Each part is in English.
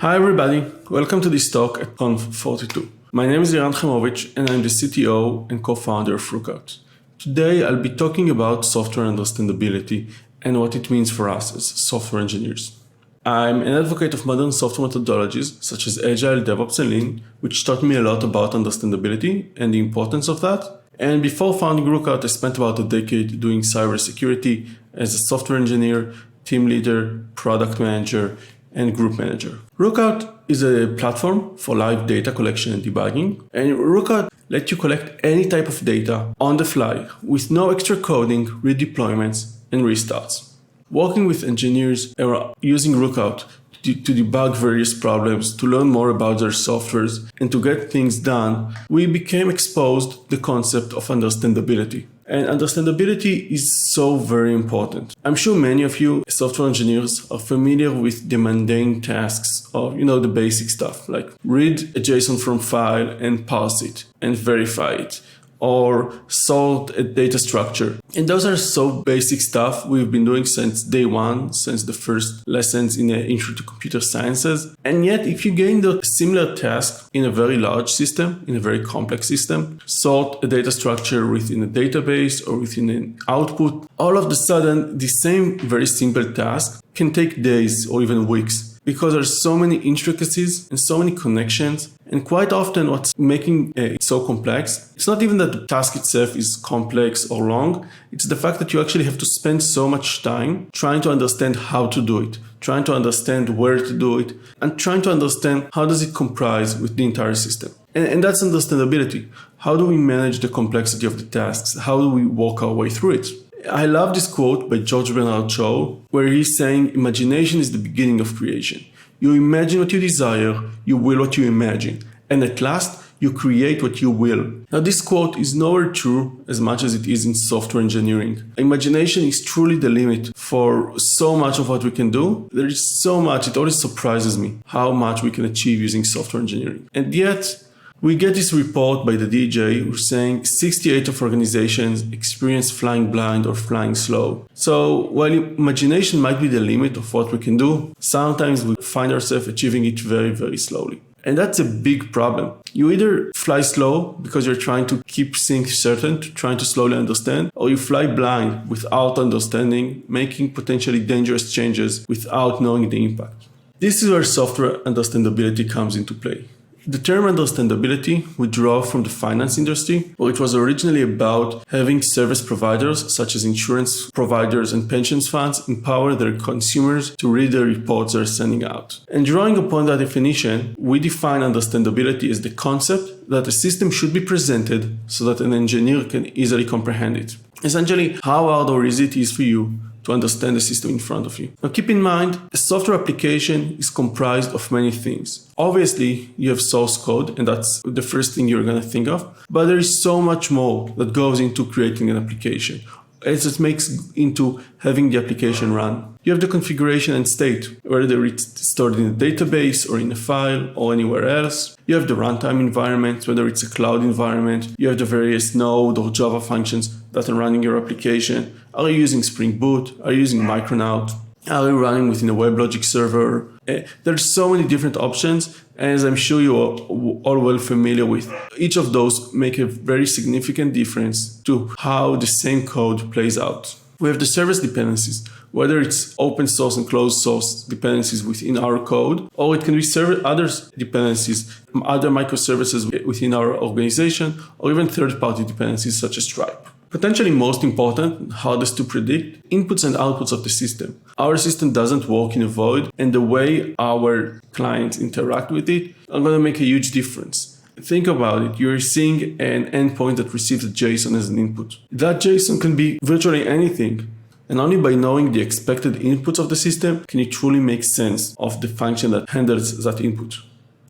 Hi everybody, welcome to this talk at Conf42. My name is Liran Haimovitch and I'm the CTO and co-founder of Rookout. Today I'll be talking about software understandability and what it means for us as software engineers. I'm an advocate of modern software methodologies such as Agile, DevOps and Lean, which taught me a lot about understandability and the importance of that. And before founding Rookout, I spent about a decade doing cybersecurity as a software engineer, team leader, product manager, and group manager. Rookout is a platform for live data collection and debugging, and Rookout lets you collect any type of data on the fly with no extra coding, redeployments, and restarts. Working with engineers using Rookout to debug various problems, to learn more about their softwares, and to get things done, we became exposed to the concept of understandability. And understandability is so very important. I'm sure many of you software engineers are familiar with the mundane tasks of, the basic stuff, like read a JSON from file and parse it and verify it, or sort a data structure. And those are so basic stuff we've been doing since day one, since the first lessons in the Intro to Computer Sciences. And yet, if you gain the similar task in a very large system, in a very complex system, sort a data structure within a database or within an output, all of a sudden, the same very simple task can take days or even weeks, because there's so many intricacies and so many connections. And quite often what's making it so complex, it's not even that the task itself is complex or long, it's the fact that you actually have to spend so much time trying to understand how to do it, trying to understand where to do it, and trying to understand how does it comprise with the entire system. And that's understandability. How do we manage the complexity of the tasks? How do we walk our way through it? I love this quote by George Bernard Shaw, where he's saying, imagination is the beginning of creation. You imagine what you desire, you will what you imagine, and at last, you create what you will. Now, this quote is nowhere true as much as it is in software engineering. Imagination is truly the limit for so much of what we can do. There is so much, it always surprises me how much we can achieve using software engineering. And yet, we get this report by the DJ who's saying 68% of organizations experience flying blind or flying slow. So while imagination might be the limit of what we can do, sometimes we find ourselves achieving it very, very slowly. And that's a big problem. You either fly slow because you're trying to keep things certain, trying to slowly understand, or you fly blind without understanding, making potentially dangerous changes without knowing the impact. This is where software understandability comes into play. The term understandability we draw from the finance industry, where it was originally about having service providers such as insurance providers and pensions funds empower their consumers to read the reports they're sending out. And drawing upon that definition, we define understandability as the concept that a system should be presented so that an engineer can easily comprehend it. Essentially, how hard or easy it is for you to understand the system in front of you. Now keep in mind, a software application is comprised of many things. Obviously, you have source code, and that's the first thing you're going to think of, but there is so much more that goes into creating an application, as it makes into having the application run. You have the configuration and state, whether it's stored in a database or in a file or anywhere else. You have the runtime environment, whether it's a cloud environment. You have the various Node or Java functions that are running your application. Are you using Spring Boot? Are you using Micronaut? Are you running within a WebLogic server? There's so many different options, and as I'm sure you are all well familiar with, each of those make a very significant difference to how the same code plays out. We have the service dependencies, whether it's open source and closed source dependencies within our code, or it can be other dependencies, other microservices within our organization, or even third-party dependencies such as Stripe. Potentially most important, hardest to predict, inputs and outputs of the system. Our system doesn't work in a void, and the way our clients interact with it are going to make a huge difference. Think about it. You're seeing an endpoint that receives a JSON as an input. That JSON can be virtually anything. And only by knowing the expected inputs of the system can you truly make sense of the function that handles that input.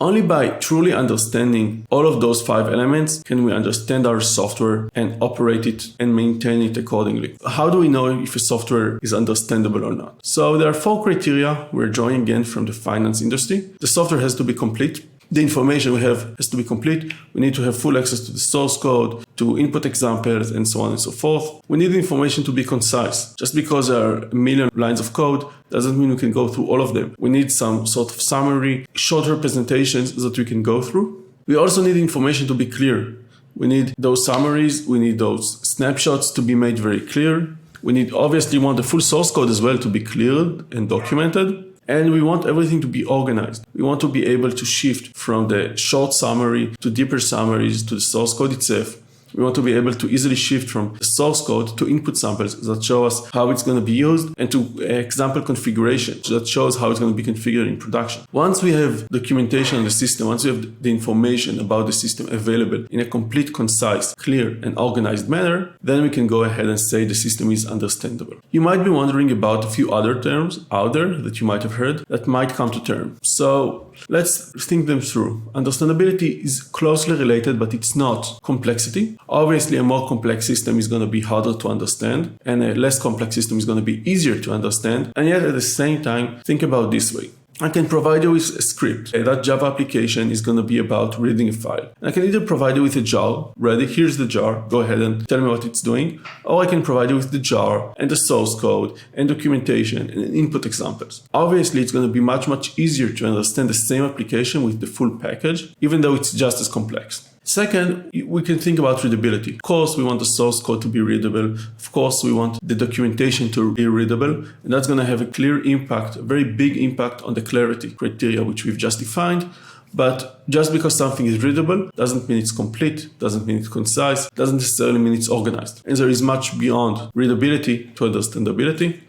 Only by truly understanding all of those 5 elements can we understand our software and operate it and maintain it accordingly. How do we know if a software is understandable or not? So there are 4 criteria we're drawing again from the finance industry. The software has to be complete. The information we have has to be complete. We need to have full access to the source code, to input examples, and so on and so forth. We need the information to be concise. Just because there are a million lines of code doesn't mean we can go through all of them. We need some sort of summary, short representations that we can go through. We also need information to be clear. We need those summaries, we need those snapshots to be made very clear. We want the full source code as well to be cleared and documented. And we want everything to be organized. We want to be able to shift from the short summary to deeper summaries to the source code itself. We want to be able to easily shift from the source code to input samples that show us how it's going to be used and to example configuration that shows how it's going to be configured in production. Once we have documentation on the system, once we have the information about the system available in a complete, concise, clear, and organized manner, then we can go ahead and say the system is understandable. You might be wondering about a few other terms out there that you might have heard that might come to term. So let's think them through. Understandability is closely related, but it's not complexity. Obviously, a more complex system is going to be harder to understand, and a less complex system is going to be easier to understand. And yet, at the same time, think about this way. I can provide you with a script. That Java application is going to be about reading a file. I can either provide you with a jar, ready, here's the jar, go ahead and tell me what it's doing, or I can provide you with the jar and the source code and documentation and input examples. Obviously, it's going to be much easier to understand the same application with the full package, even though it's just as complex. Second, we can think about readability. Of course, we want the source code to be readable. Of course, we want the documentation to be readable. And that's going to have a clear impact, a very big impact on the clarity criteria, which we've just defined. But just because something is readable doesn't mean it's complete, doesn't mean it's concise, doesn't necessarily mean it's organized. And there is much beyond readability to understandability.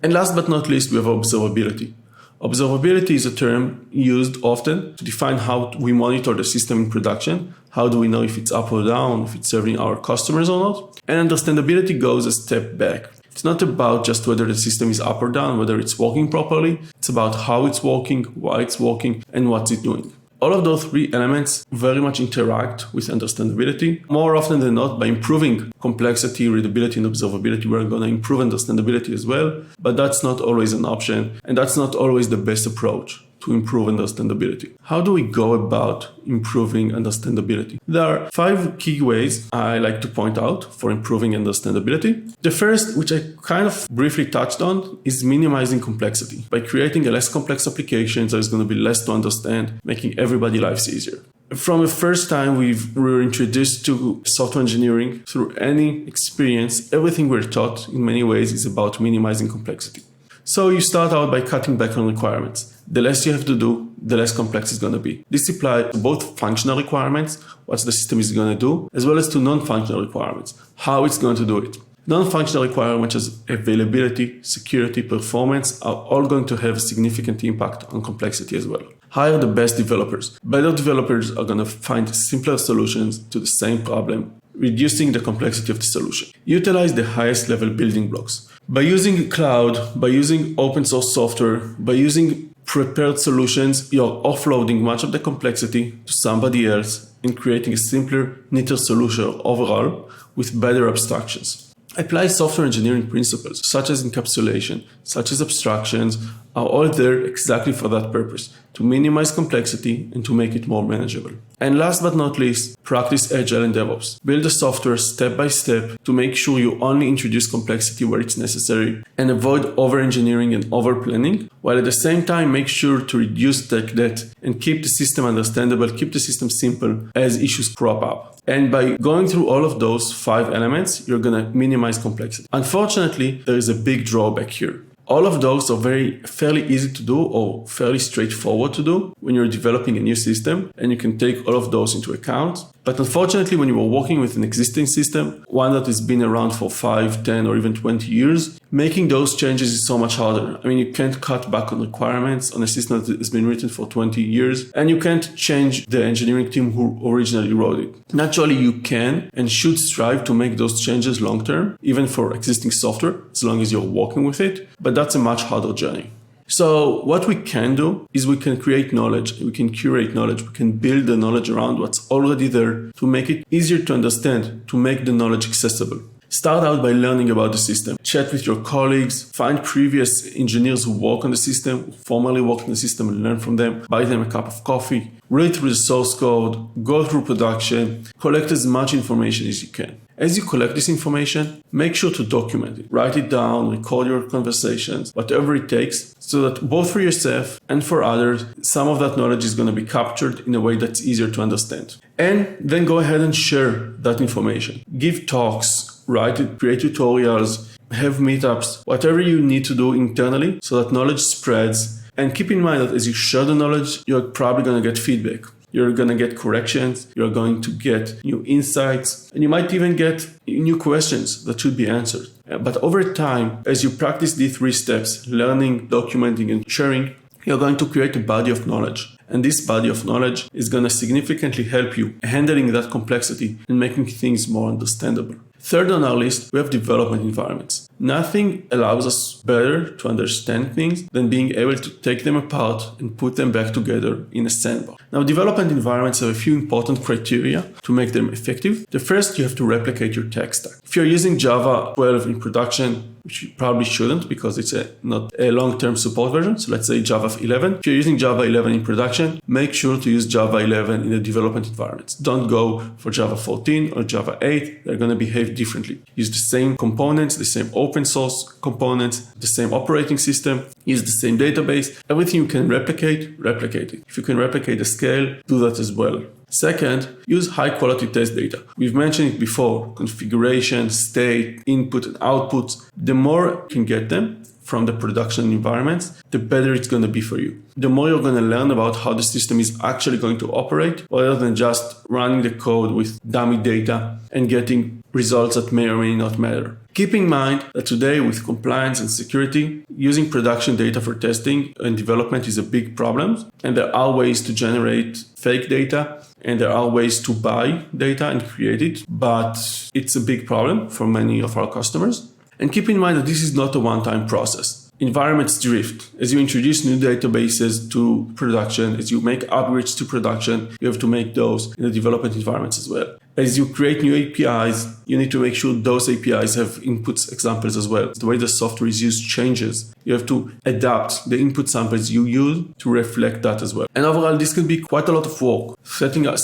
And last but not least, we have observability. Observability is a term used often to define how we monitor the system in production. How do we know if it's up or down, if it's serving our customers or not? And understandability goes a step back. It's not about just whether the system is up or down, whether it's working properly. It's about how it's working, why it's working, and what's it doing. All of those three elements very much interact with understandability. More often than not, by improving complexity, readability, and observability, we're going to improve understandability as well. But that's not always an option, and that's not always the best approach to improve understandability. How do we go about improving understandability? There are 5 key ways I like to point out for improving understandability. The first, which I kind of briefly touched on, is minimizing complexity. By creating a less complex application, there's going to be less to understand, making everybody's lives easier. From the first time we were introduced to software engineering, through any experience, everything we're taught in many ways is about minimizing complexity. So you start out by cutting back on requirements. The less you have to do, the less complex it's going to be. This applies to both functional requirements, what the system is going to do, as well as to non-functional requirements, how it's going to do it. Non-functional requirements such as availability, security, performance are all going to have a significant impact on complexity as well. Hire the best developers. Better developers are going to find simpler solutions to the same problem, reducing the complexity of the solution. Utilize the highest level building blocks. By using cloud, by using open source software, by using prepared solutions, you're offloading much of the complexity to somebody else and creating a simpler, neater solution overall with better abstractions. Apply software engineering principles such as encapsulation, such as abstractions, are all there exactly for that purpose, to minimize complexity and to make it more manageable. And last but not least, practice Agile and DevOps. Build the software step by step to make sure you only introduce complexity where it's necessary and avoid over-engineering and over-planning, while at the same time make sure to reduce tech debt and keep the system understandable, keep the system simple as issues crop up. And by going through all of those 5 elements, you're going to minimize complexity. Unfortunately, there is a big drawback here. All of those are fairly easy to do or fairly straightforward to do when you're developing a new system, and you can take all of those into account. But unfortunately, when you are working with an existing system, one that has been around for 5, 10, or even 20 years, making those changes is so much harder. I mean, you can't cut back on requirements on a system that has been written for 20 years, and you can't change the engineering team who originally wrote it. Naturally, you can and should strive to make those changes long-term, even for existing software, as long as you're working with it, but that's a much harder journey. So what we can do is we can create knowledge, we can curate knowledge, we can build the knowledge around what's already there to make it easier to understand, to make the knowledge accessible. Start out by learning about the system. Chat with your colleagues, find previous engineers who work on the system, who formerly worked on the system, and learn from them. Buy them a cup of coffee. Read through the source code, go through production, collect as much information as you can. As you collect this information, make sure to document it. Write it down, record your conversations, whatever it takes, so that both for yourself and for others, some of that knowledge is going to be captured in a way that's easier to understand. And then go ahead and share that information. Give talks, write it, create tutorials, have meetups, whatever you need to do internally so that knowledge spreads. And keep in mind that as you share the knowledge, you're probably going to get feedback. You're going to get corrections, you're going to get new insights, and you might even get new questions that should be answered. But over time, as you practice these 3 steps, learning, documenting, and sharing, you're going to create a body of knowledge. And this body of knowledge is going to significantly help you handling that complexity and making things more understandable. Third on our list, we have development environments. Nothing allows us better to understand things than being able to take them apart and put them back together in a sandbox. Now, development environments have a few important criteria to make them effective. The first, you have to replicate your tech stack. If you're using Java 12 in production, which you probably shouldn't because it's not a long-term support version, so let's say Java 11. If you're using Java 11 in production, make sure to use Java 11 in the development environments. Don't go for Java 14 or Java 8. They're going to behave differently. Use the same components, the same open source components, the same operating system, use the same database. Everything you can replicate it. If you can replicate the scale, do that as well. Second, use high quality test data. We've mentioned it before, configuration, state, input and outputs. The more you can get them from the production environments, the better it's going to be for you. The more you're going to learn about how the system is actually going to operate, rather than just running the code with dummy data and getting results that may or may not matter. Keep in mind that today with compliance and security, using production data for testing and development is a big problem. And there are ways to generate fake data and there are ways to buy data and create it, but it's a big problem for many of our customers. And keep in mind that this is not a one-time process. Environments drift. As you introduce new databases to production, as you make upgrades to production, you have to make those in the development environments as well. As you create new APIs, you need to make sure those APIs have inputs examples as well. The way the software is used changes. You have to adapt the input samples you use to reflect that as well. And overall, this can be quite a lot of work, setting up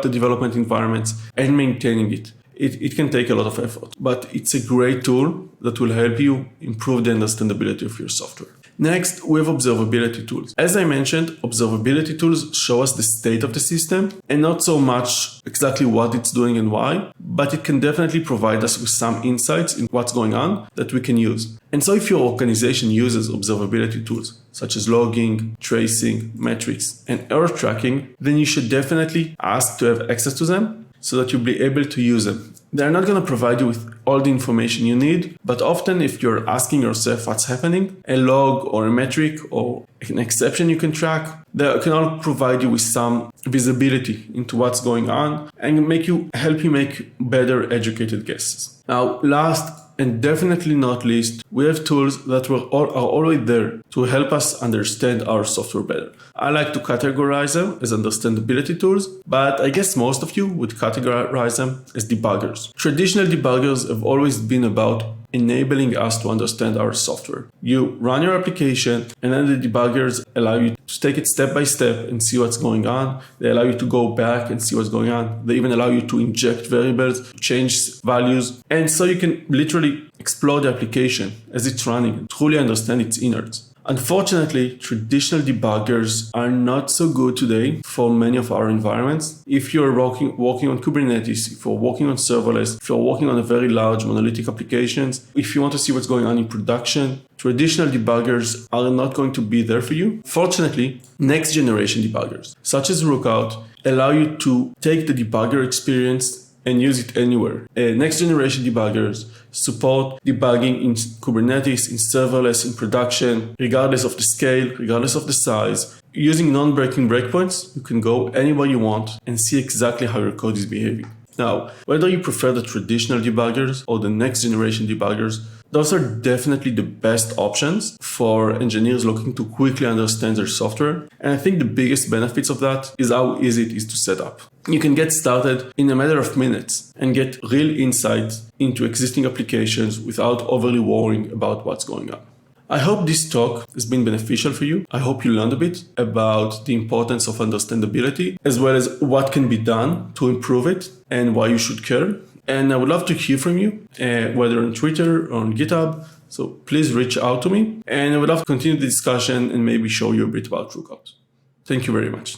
the development environments and maintaining it. It can take a lot of effort, but it's a great tool that will help you improve the understandability of your software. Next, we have observability tools. As I mentioned, observability tools show us the state of the system and not so much exactly what it's doing and why, but it can definitely provide us with some insights in what's going on that we can use. And so if your organization uses observability tools, such as logging, tracing, metrics, and error tracking, then you should definitely ask to have access to them so that you'll be able to use them. They're not going to provide you with all the information you need, but often if you're asking yourself what's happening, a log or a metric or an exception you can track, they can all provide you with some visibility into what's going on and help you make better educated guesses. Now, last and definitely not least, we have tools that are already there to help us understand our software better. I like to categorize them as understandability tools, but I guess most of you would categorize them as debuggers. Traditional debuggers have always been about enabling us to understand our software. You run your application and then the debuggers allow you to take it step by step and see what's going on. They allow you to go back and see what's going on. They even allow you to inject variables, change values, and so you can literally explore the application as it's running and truly understand its innards. Unfortunately, traditional debuggers are not so good today for many of our environments. If you're working on Kubernetes, if you're working on serverless, if you're working on a very large monolithic applications, if you want to see what's going on in production, traditional debuggers are not going to be there for you. Fortunately, next generation debuggers, such as Rookout, allow you to take the debugger experience and use it anywhere. Next generation debuggers support debugging in Kubernetes, in serverless, in production, regardless of the scale, regardless of the size. Using non-breaking breakpoints, you can go anywhere you want and see exactly how your code is behaving. Now, whether you prefer the traditional debuggers or the next generation debuggers, Those are definitely the best options for engineers looking to quickly understand their software. And I think the biggest benefits of that is how easy it is to set up. You can get started in a matter of minutes and get real insight into existing applications without overly worrying about what's going on. I hope this talk has been beneficial for you. I hope you learned a bit about the importance of understandability, as well as what can be done to improve it and why you should care. And I would love to hear from you, whether on Twitter or on GitHub. So please reach out to me, and I would love to continue the discussion and maybe show you a bit about Rookout. Thank you very much.